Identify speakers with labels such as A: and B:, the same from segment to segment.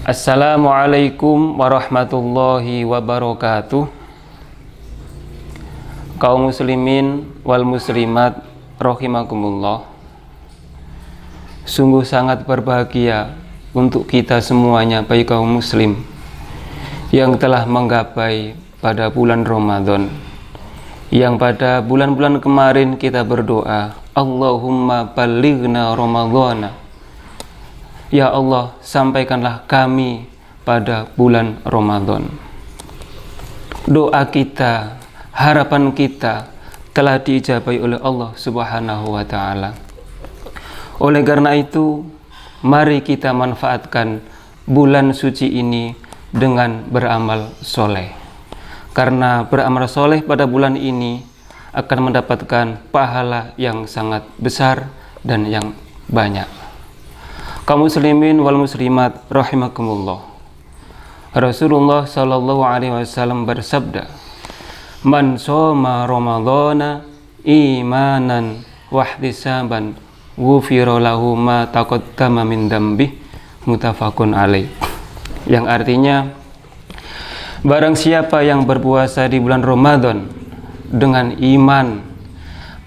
A: Assalamualaikum warahmatullahi wabarakatuh. Kaum muslimin wal muslimat rahimakumullah. Sungguh sangat berbahagia untuk kita semuanya, baik kaum muslim yang telah menggapai pada bulan Ramadan, yang pada bulan-bulan kemarin kita berdoa, Allahumma ballighna Ramadhana. Ya Allah, sampaikanlah kami pada bulan Ramadan. Doa kita, harapan kita telah diijabahi oleh Allah Subhanahu wa Ta'ala. Oleh karena itu, mari kita manfaatkan bulan suci ini dengan beramal soleh. Karena beramal soleh pada bulan ini akan mendapatkan pahala yang sangat besar dan yang banyak. Kaum muslimin wal muslimat rahimakumullah. Rasulullah sallallahu alaihi wasallam bersabda, "Man shoma Ramadhana imanan wahtisaban ghufira lahu ma taqaddama min dzambi." Muttafaqun alaih. Yang artinya, barang siapa yang berpuasa di bulan Ramadan dengan iman,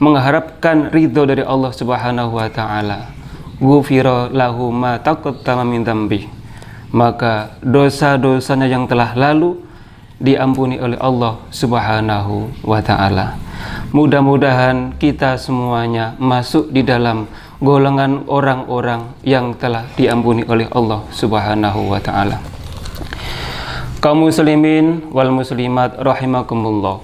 A: mengharapkan ridho dari Allah Subhanahu wa Ta'ala, ghufira lahu ma taqaddama min dzambi, maka dosa-dosanya yang telah lalu diampuni oleh Allah Subhanahu wa Ta'ala. Mudah-mudahan kita semuanya masuk di dalam golongan orang-orang yang telah diampuni oleh Allah Subhanahu wa Ta'ala. Kaum muslimin wal muslimat rahimakumullah.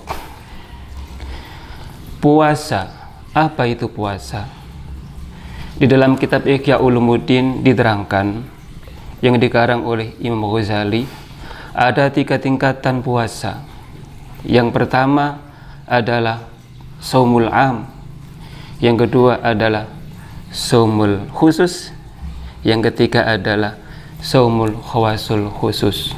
A: Puasa, apa itu puasa? Di dalam kitab Ihya Ulumuddin diterangkan, yang dikarang oleh Imam Ghazali, ada 3 tingkatan puasa. Yang pertama adalah shaumul am, yang kedua adalah shaumul khusus, yang ketiga adalah shaumul khawasul khusus.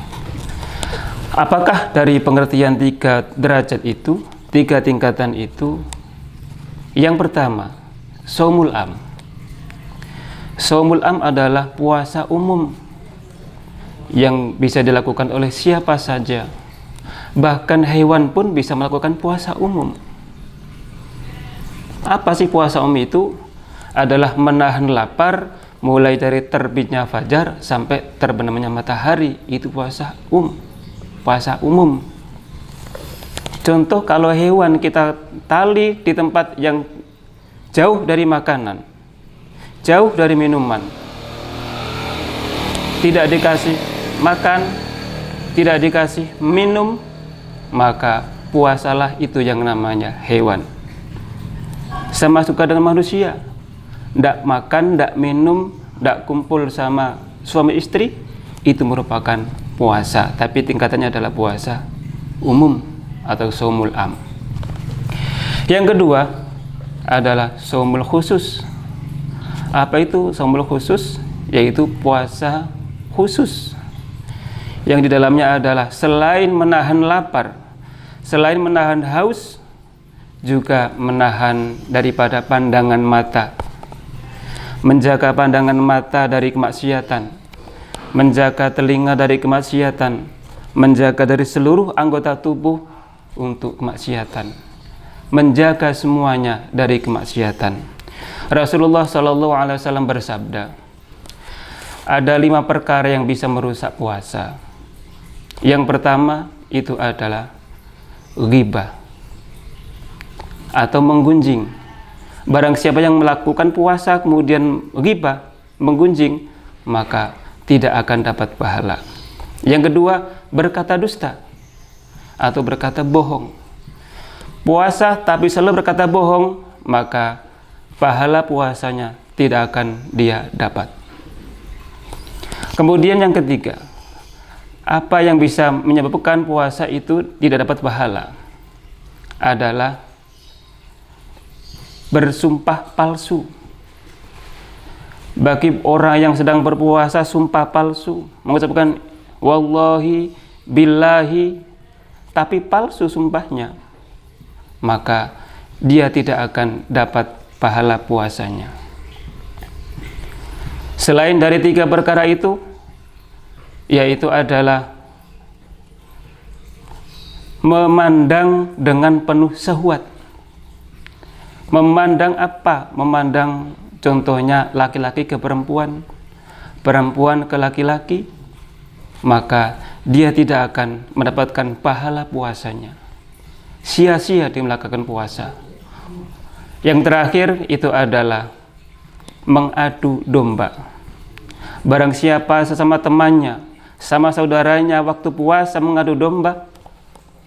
A: Apakah dari pengertian 3 derajat itu, 3 tingkatan itu? Yang pertama, shaumul am. Shaumul am adalah puasa umum yang bisa dilakukan oleh siapa saja. Bahkan hewan pun bisa melakukan puasa umum. Apa sih puasa umum itu? Adalah menahan lapar mulai dari terbitnya fajar sampai terbenamnya matahari. Itu puasa umum. Contoh, kalau hewan kita tali di tempat yang jauh dari makanan, jauh dari minuman, tidak dikasih makan, tidak dikasih minum, maka puasalah itu yang namanya hewan. Sama suka dengan manusia, tidak makan, tidak minum, tidak kumpul sama suami istri, itu merupakan puasa, tapi tingkatannya adalah puasa umum atau shaumul am. Yang kedua adalah shaumul khusus. Apa itu shaumul khusus? Yaitu puasa khusus yang di dalamnya adalah selain menahan lapar, selain menahan haus, juga menahan daripada pandangan mata, menjaga pandangan mata dari kemaksiatan, menjaga telinga dari kemaksiatan, menjaga dari seluruh anggota tubuh untuk kemaksiatan, menjaga semuanya dari kemaksiatan. Rasulullah Shallallahu Alaihi Wasallam bersabda, ada 5 perkara yang bisa merusak puasa. Yang pertama itu adalah ghibah atau menggunjing. Barang siapa yang melakukan puasa kemudian ghibah, menggunjing, maka tidak akan dapat pahala. Yang kedua, berkata dusta atau berkata bohong. Puasa tapi selalu berkata bohong, maka pahala puasanya tidak akan dia dapat. Kemudian yang ketiga, apa yang bisa menyebabkan puasa itu tidak dapat pahala adalah bersumpah palsu. Bagi orang yang sedang berpuasa, sumpah palsu, mengucapkan wallahi, billahi, tapi palsu sumpahnya, maka dia tidak akan dapat pahala puasanya. Selain dari 3 perkara itu, yaitu adalah memandang dengan penuh syahwat. Memandang apa? Memandang contohnya laki-laki ke perempuan, perempuan ke laki-laki, maka dia tidak akan mendapatkan pahala puasanya. Sia-sia dia melakukan puasa. Yang terakhir itu adalah mengadu domba. Barang siapa sesama temannya, sama saudaranya waktu puasa mengadu domba,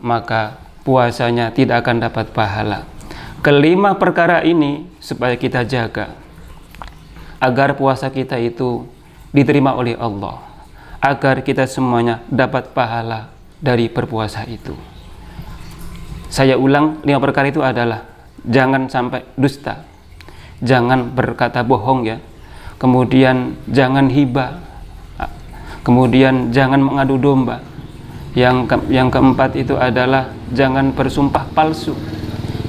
A: maka puasanya tidak akan dapat pahala. Kelima perkara ini supaya kita jaga agar puasa kita itu diterima oleh Allah, agar kita semuanya dapat pahala dari berpuasa itu. Saya ulang, 5 perkara itu adalah jangan sampai dusta, jangan berkata bohong ya, kemudian jangan hibah, kemudian jangan mengadu domba. Yang keempat itu adalah jangan bersumpah palsu.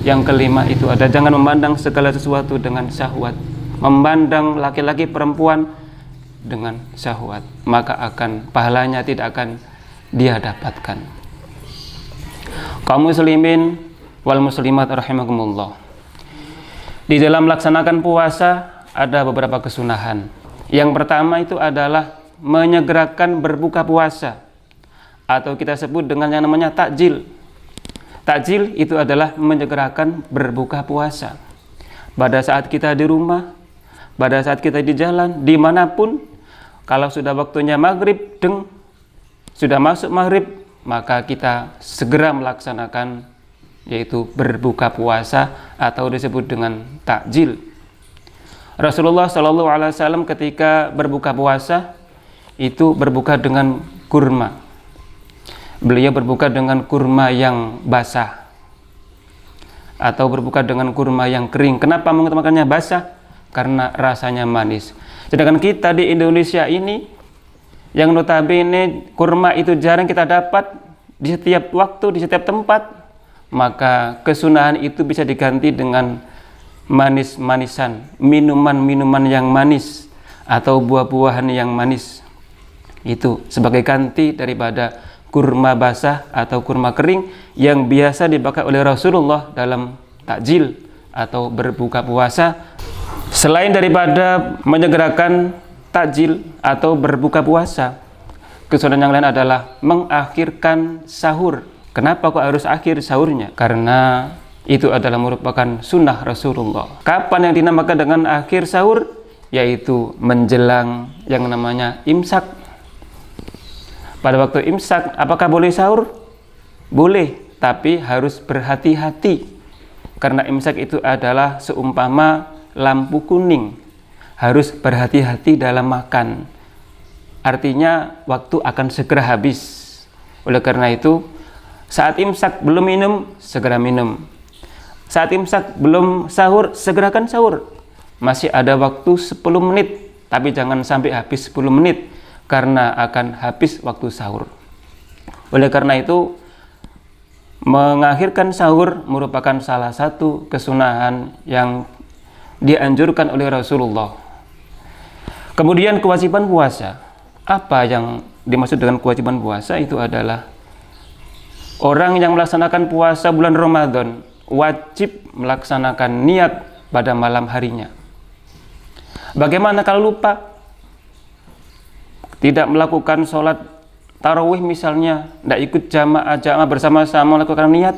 A: Yang kelima itu ada jangan memandang segala sesuatu dengan syahwat. Memandang laki-laki perempuan dengan syahwat, maka akan pahalanya tidak akan dia dapatkan. Kaum muslimin wal muslimat rahimakumullah. Di dalam melaksanakan puasa ada beberapa kesunahan. Yang pertama itu adalah menyegerakan berbuka puasa, atau kita sebut dengan yang namanya takjil. Takjil itu adalah menyegerakan berbuka puasa. Pada saat kita di rumah, pada saat kita di jalan, dimanapun, kalau sudah waktunya maghrib, sudah masuk maghrib, maka kita segera melaksanakan, yaitu berbuka puasa atau disebut dengan takjil. Rasulullah SAW ketika berbuka puasa itu berbuka dengan kurma. Beliau berbuka dengan kurma yang basah atau berbuka dengan kurma yang kering. Kenapa mengutamakannya basah? Karena rasanya manis. Sedangkan kita di Indonesia ini yang notabene kurma itu jarang kita dapat di setiap waktu, di setiap tempat, maka kesunahan itu bisa diganti dengan manis-manisan, minuman-minuman yang manis atau buah-buahan yang manis. Itu sebagai ganti daripada kurma basah atau kurma kering yang biasa dipakai oleh Rasulullah dalam takjil atau berbuka puasa. Selain daripada menyegerakan takjil atau berbuka puasa, kesunahan yang lain adalah mengakhirkan sahur. Kenapa kok harus akhir sahurnya? Karena itu adalah merupakan sunnah Rasulullah. Kapan yang dinamakan dengan akhir sahur? Yaitu menjelang yang namanya imsak. Pada waktu imsak, apakah boleh sahur? Boleh, tapi harus berhati-hati. Karena imsak itu adalah seumpama lampu kuning. Harus berhati-hati dalam makan. Artinya waktu akan segera habis. Oleh karena itu, saat imsak belum minum, segera minum. Saat imsak belum sahur, segerakan sahur. Masih ada waktu 10 menit, tapi jangan sampai habis 10 menit. Karena akan habis waktu sahur. Oleh karena itu, mengakhirkan sahur merupakan salah satu kesunahan yang dianjurkan oleh Rasulullah. Kemudian kewajiban puasa. Apa yang dimaksud dengan kewajiban puasa? Itu adalah orang yang melaksanakan puasa bulan Ramadan wajib melaksanakan niat pada malam harinya. Bagaimana kalau lupa? Tidak melakukan sholat tarawih misalnya, tidak ikut jamaah bersama-sama melakukan niat,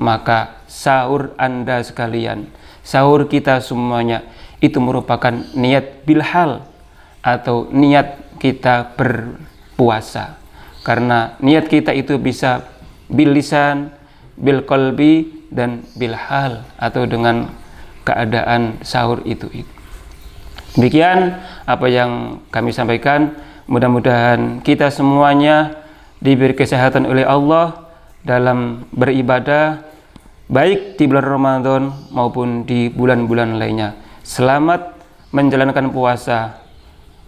A: maka sahur Anda sekalian, sahur kita semuanya, itu merupakan niat bilhal atau niat kita berpuasa. Karena niat kita itu bisa bil lisan, bil qalbi, dan bil hal atau dengan keadaan sahur itu. Demikian apa yang kami sampaikan. Mudah-mudahan kita semuanya diberi kesehatan oleh Allah dalam beribadah, baik di bulan Ramadan maupun di bulan-bulan lainnya. Selamat menjalankan puasa.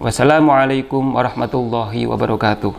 A: Wassalamualaikum warahmatullahi wabarakatuh.